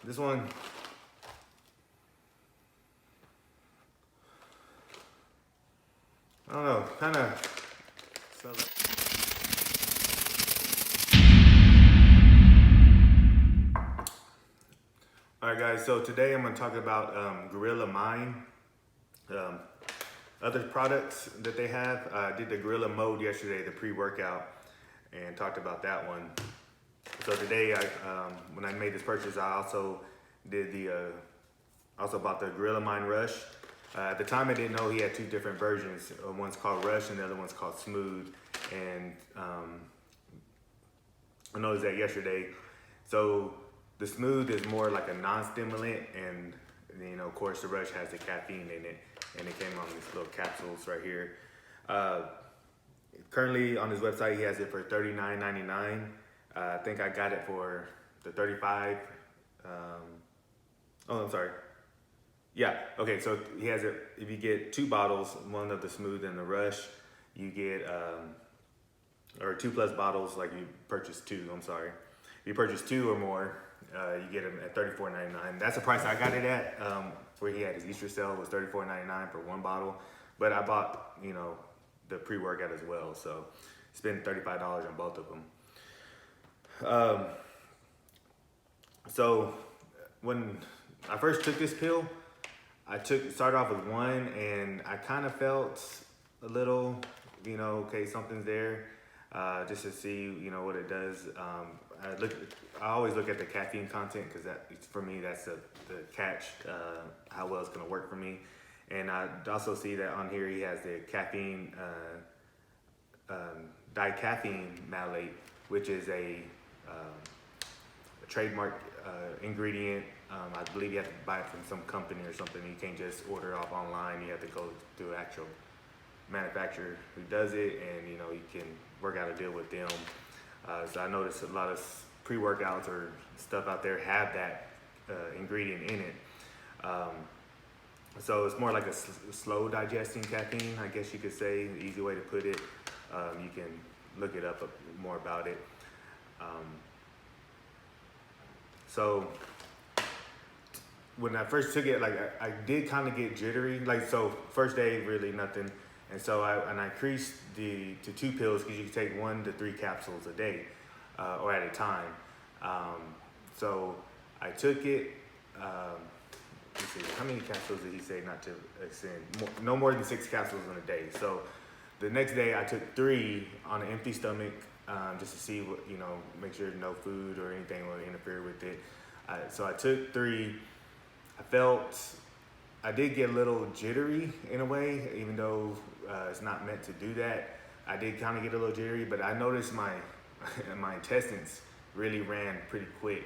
This one, I don't know, kind of. All right, guys. So today I'm going to talk about Gorilla Mind. Other products that they have. I did the Gorilla Mode yesterday, the pre-workout, and talked about that one. So today, when I made this purchase, I also did also bought the Gorilla Mind Rush. At the time, I didn't know he had two different versions. One's called Rush and the other one's called Smooth. And I noticed that yesterday. So the Smooth is more like a non-stimulant, and of course, the Rush has the caffeine in it, and it came on these little capsules right here. Currently on his website, he has it for $39.99. I think I got it for the 35. I'm sorry. Yeah, okay, so he has it, if you get 2 bottles, one of the Smooth and the Rush, you get, or 2+ bottles, like you purchase 2, I'm sorry. If you purchase 2 or more, you get them at $34.99. That's the price I got it at, where he had his Easter sale, was $34.99 for 1 bottle. But I bought, the pre-workout as well, so spent $35 on both of them. So when I first took this pill, started off with 1, and I kind of felt a little, okay, something's there, just to see, what it does. I always look at the caffeine content, because for me, that's the catch, how well it's gonna work for me. And I also see that on here he has the caffeine, dicaffeine malate, which is a trademark ingredient. I believe you have to buy it from some company or something. You can't just order it off online. You have to go to an actual manufacturer who does it, and you can work out a deal with them. So I noticed a lot of pre-workouts or stuff out there have that ingredient in it. So it's more like a slow digesting caffeine, I guess you could say, the easy way to put it. You can look it up more about it. So when I first took it, I did kind of get jittery. So first day, really nothing. And so I increased to 2 pills, because you can take 1 to 3 capsules a day, or at a time. So I took it, let's see, how many capsules did he say not to extend? No more than 6 capsules in a day. So the next day I took 3 on an empty stomach, just to see what, make sure no food or anything will interfere with it. So I took 3. I did get a little jittery in a way, even though it's not meant to do that. I did kind of get a little jittery, but I noticed my intestines really ran pretty quick.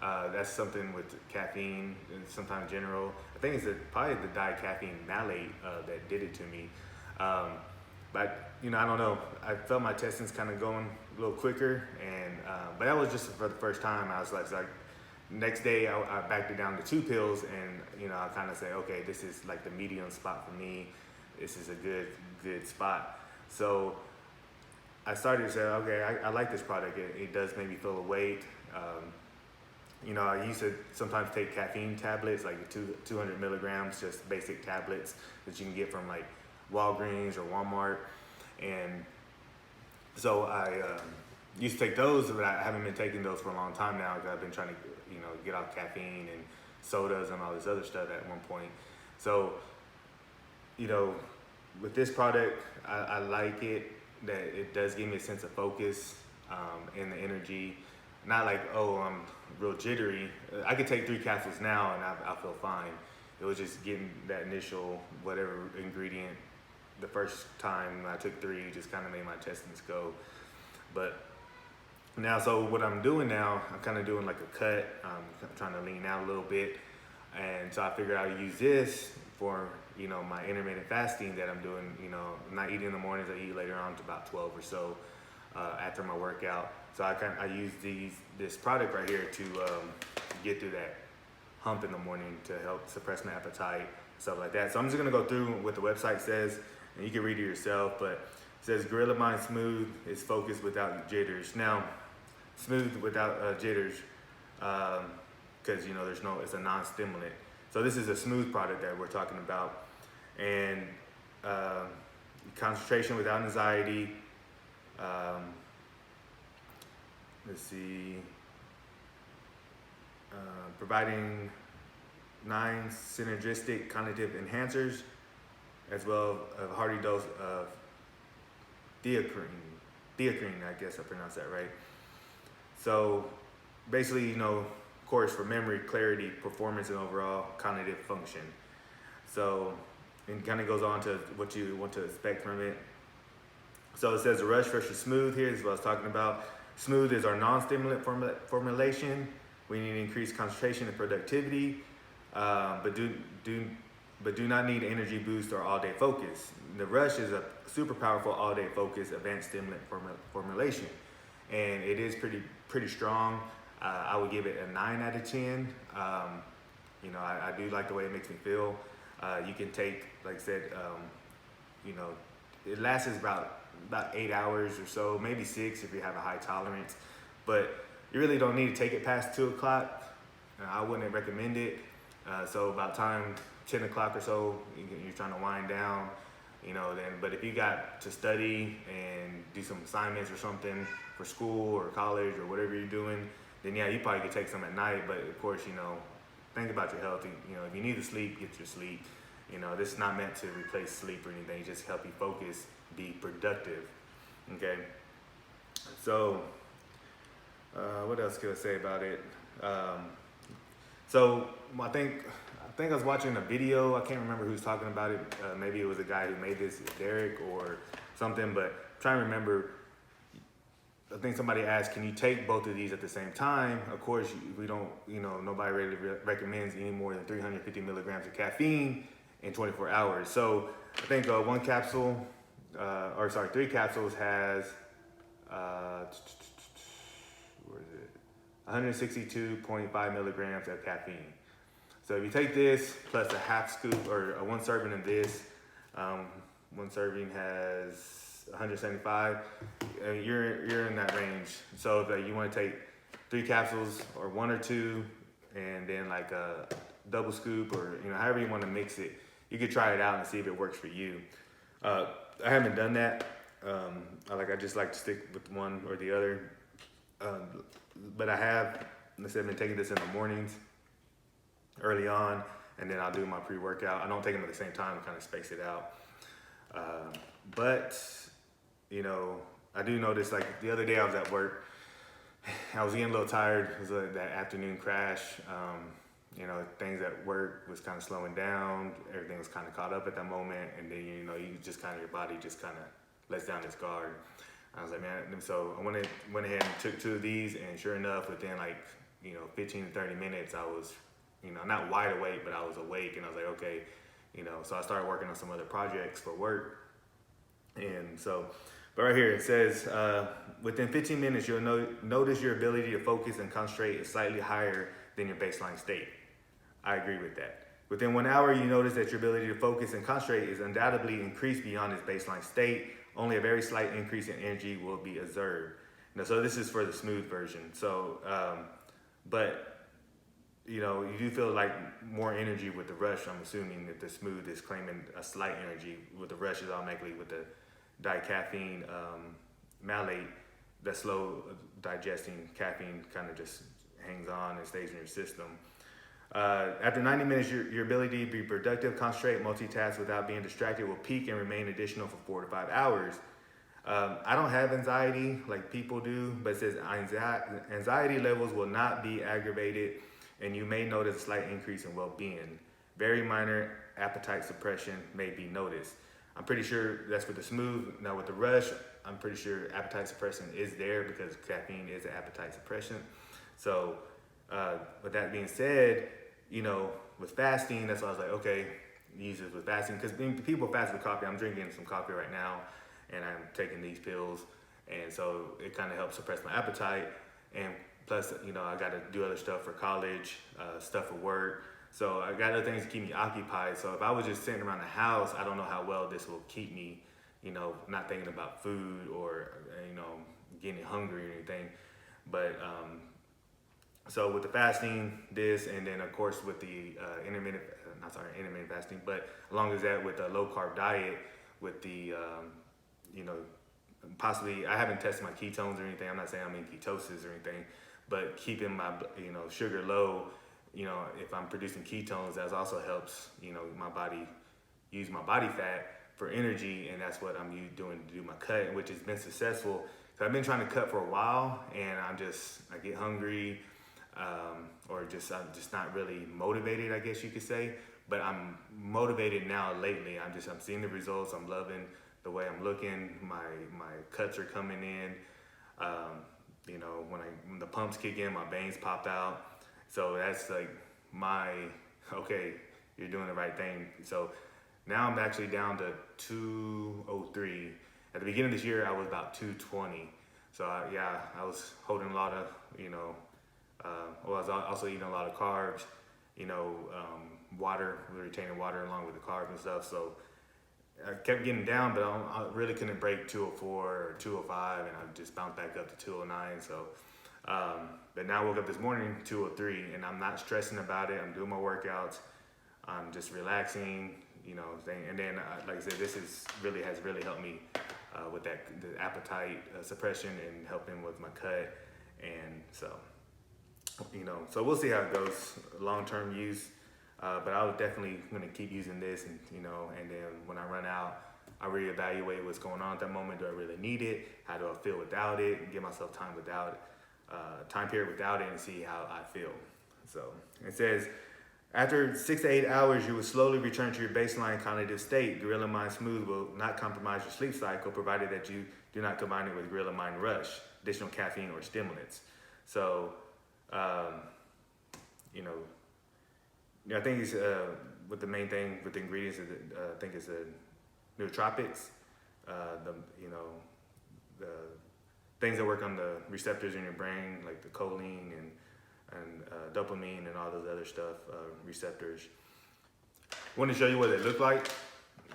That's something with caffeine and sometimes general. I think it's probably the dicaffeine malate that did it to me. But I don't know. I felt my intestines kind of going a little quicker, and but that was just for the first time. I was like next day I backed it down to 2 pills, and I kind of say, okay, this is like the medium spot for me. This is a good spot. So I started to say, okay, I like this product. It does make me feel awake. I used to sometimes take caffeine tablets, like 200 milligrams, just basic tablets that you can get from like Walgreens or Walmart. And so I used to take those, but I haven't been taking those for a long time now, because I've been trying to, get off caffeine and sodas and all this other stuff at one point. So, with this product, I like it, that it does give me a sense of focus and the energy. Not like, oh, I'm real jittery. I could take 3 capsules now and I feel fine. It was just getting that initial whatever ingredient the first time I took 3, just kind of made my intestines go. But now, so what I'm doing now, I'm kind of doing like a cut. I'm trying to lean out a little bit. And so I figured I would use this for, my intermittent fasting that I'm doing. I'm not eating in the mornings. I eat later on to about 12 or so after my workout. So I use this product right here to get through that hump in the morning, to help suppress my appetite, stuff like that. So I'm just gonna go through what the website says, and you can read it yourself, but it says Gorilla Mind Smooth is focused without jitters. Now, smooth without jitters. because it's a non-stimulant. So this is a smooth product that we're talking about, and concentration without anxiety. Let's see. Providing 9 synergistic cognitive enhancers, as well as a hearty dose of dietary, I guess I pronounced that right. So basically, of course, for memory, clarity, performance, and overall cognitive function. So it kind of goes on to what you want to expect from it. So it says a rush versus smooth here is what I was talking about. Smooth is our non-stimulant formulation. We need to increase concentration and productivity, but do not need energy boost or all-day focus. The rush is a super powerful all-day focus advanced stimulant formulation, and it is pretty strong. I would give it a 9 out of 10. I do like the way it makes me feel. You can take, like I said, it lasts about 8 hours or so, maybe 6 if you have a high tolerance, but you really don't need to take it past 2 o'clock. I wouldn't recommend it. So about time 10 o'clock or so, you're trying to wind down, but if you got to study and do some assignments or something for school or college or whatever you're doing, then yeah, you probably could take some at night. But of course, think about your health. If you need to sleep, get your sleep. This is not meant to replace sleep or anything, just help you focus, be productive. Okay. So, what else could I say about it? So I think I was watching a video. I can't remember who's talking about it. Maybe it was a guy who made this, Derek or something. But I'm trying to remember. I think somebody asked, "Can you take both of these at the same time?" Of course, we don't. Nobody really recommends any more than 350 milligrams of caffeine in 24 hours. So I think 3 capsules has 162.5 milligrams of caffeine. So if you take this plus a half scoop or 1 serving of this, 1 serving has 175. You're in that range. So if you want to take 3 capsules or 1 or 2, and then like a double scoop or however you want to mix it, you could try it out and see if it works for you. I haven't done that. I just like to stick with one or the other. But I have, been taking this in the mornings early on, and then I'll do my pre-workout. I don't take them at the same time, kind of space it out. But I do notice, like the other day I was at work, I was getting a little tired. It was that afternoon crash. Things at work was kind of slowing down. Everything was kind of caught up at that moment, and then you just kind of, your body just kind of lets down its guard. I was like, man, so I went ahead and took 2 of these, and sure enough, within 15 to 30 minutes, I was, not wide awake, but I was awake, and I was like, okay, so I started working on some other projects for work. And so, but right here it says, within 15 minutes, you'll notice your ability to focus and concentrate is slightly higher than your baseline state. I agree with that. Within 1 hour, you notice that your ability to focus and concentrate is undoubtedly increased beyond its baseline state. Only a very slight increase in energy will be observed. So this is for the smooth version. So, but you do feel like more energy with the rush. I'm assuming that the smooth is claiming a slight energy. With the rush is automatically with the dicaffeine malate, that slow digesting caffeine kind of just hangs on and stays in your system. After 90 minutes, your ability to be productive, concentrate, multitask without being distracted will peak and remain additional for 4 to 5 hours. I don't have anxiety like people do, but it says anxiety levels will not be aggravated, and you may notice a slight increase in well-being. Very minor appetite suppression may be noticed. I'm pretty sure that's for the smooth. Now with the rush, I'm pretty sure appetite suppression is there because caffeine is an appetite suppression. So with that being said, with fasting, that's why I was like, okay, use it with fasting. Because people fast with coffee. I'm drinking some coffee right now, and I'm taking these pills. And so it kind of helps suppress my appetite. And plus, I got to do other stuff for college, stuff for work. So I got other things to keep me occupied. So if I was just sitting around the house, I don't know how well this will keep me, not thinking about food or, getting hungry or anything. But So with the fasting, this, and then of course with the intermittent fasting, but along with that, with the low carb diet, with the, you know, possibly, I haven't tested my ketones or anything. I'm not saying I'm in ketosis or anything, but keeping my, sugar low, if I'm producing ketones, that also helps, my body use my body fat for energy, and that's what I'm doing to do my cut, which has been successful. So I've been trying to cut for a while, and I get hungry, or I'm just not really motivated, I guess you could say. But I'm motivated now lately. I'm seeing the results. I'm loving the way I'm looking. My cuts are coming in. When the pumps kick in, my veins pop out. So that's like okay, you're doing the right thing. So now I'm actually down to 203. At the beginning of this year, I was about 220. So I was holding a lot of, I was also eating a lot of carbs, water, retaining water along with the carbs and stuff. So I kept getting down, but I really couldn't break 204 or 205, and I just bounced back up to 209. So, but now I woke up this morning 203, and I'm not stressing about it. I'm doing my workouts. I'm just relaxing, and then like I said, this has really helped me with the appetite suppression and helping with my cut, and so so we'll see how it goes long-term use. But I was definitely gonna keep using this, and and then when I run out, I reevaluate what's going on at that moment. Do I really need it? How do I feel without it? Give myself time period without it, and see how I feel. So it says, after 6 to 8 hours, you will slowly return to your baseline cognitive state. Gorilla Mind Smooth will not compromise your sleep cycle, provided that you do not combine it with Gorilla Mind Rush, additional caffeine or stimulants. So, I think it's with the main thing with the ingredients. I think it's the nootropics, the things that work on the receptors in your brain, like the choline and dopamine and all those other stuff, receptors. I want to show you what they look like.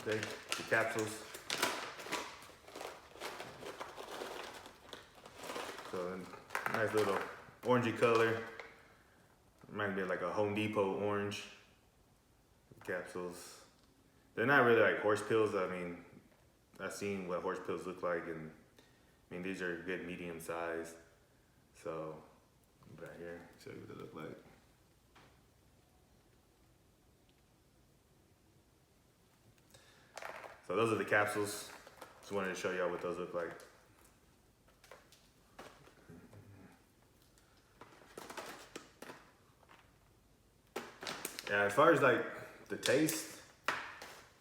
Okay, the capsules. So nice little orangey color. Reminds me of like a Home Depot orange. Capsules. They're not really like horse pills. I mean, I've seen what horse pills look like, and I mean, these are good medium size. So right here, show you what they look like. So those are the capsules. Just wanted to show y'all what those look like. Yeah, as far as like the taste,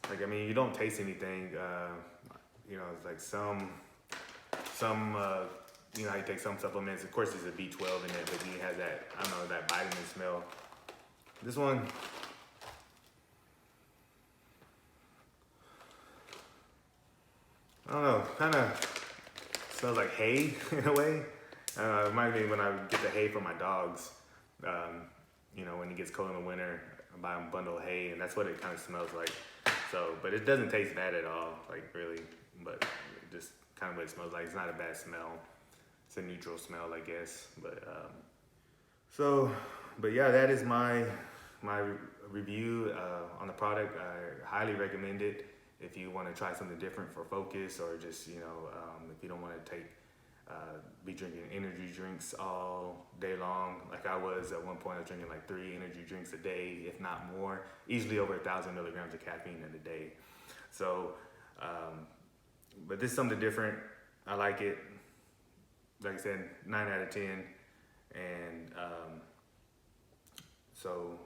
like, I mean, you don't taste anything. It's like some you take some supplements. Of course, there's a B12 in it, but it has that, I don't know, that vitamin smell. This one, I don't know, kind of smells like hay in a way. It reminds me when I get the hay from my dogs. When it gets cold in the winter, I buy them a bundle of hay, and that's what it kind of smells like. So, but it doesn't taste bad at all, like really, but just kind of what it smells like. It's not a bad smell. It's a neutral smell, I guess. But yeah, that is my review on the product. I highly recommend it if you want to try something different for focus, or just if you don't want to be drinking energy drinks all day long. Like I was at one point, I was drinking like 3 energy drinks a day, if not more, easily over 1,000 milligrams of caffeine in a day. So, but this is something different. I like it. Like I said, 9 out of 10. And so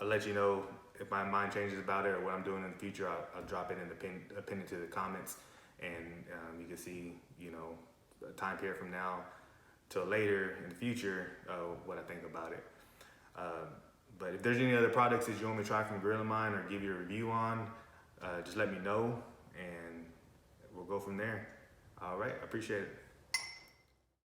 I'll let you know if my mind changes about it or what I'm doing in the future. I'll drop it in the pin into the comments, and you can see, a time period from now till later in the future, what I think about it. But if there's any other products that you want me to try from Gorilla Mind or give you a review on, just let me know, and we'll go from there. All right, I appreciate it.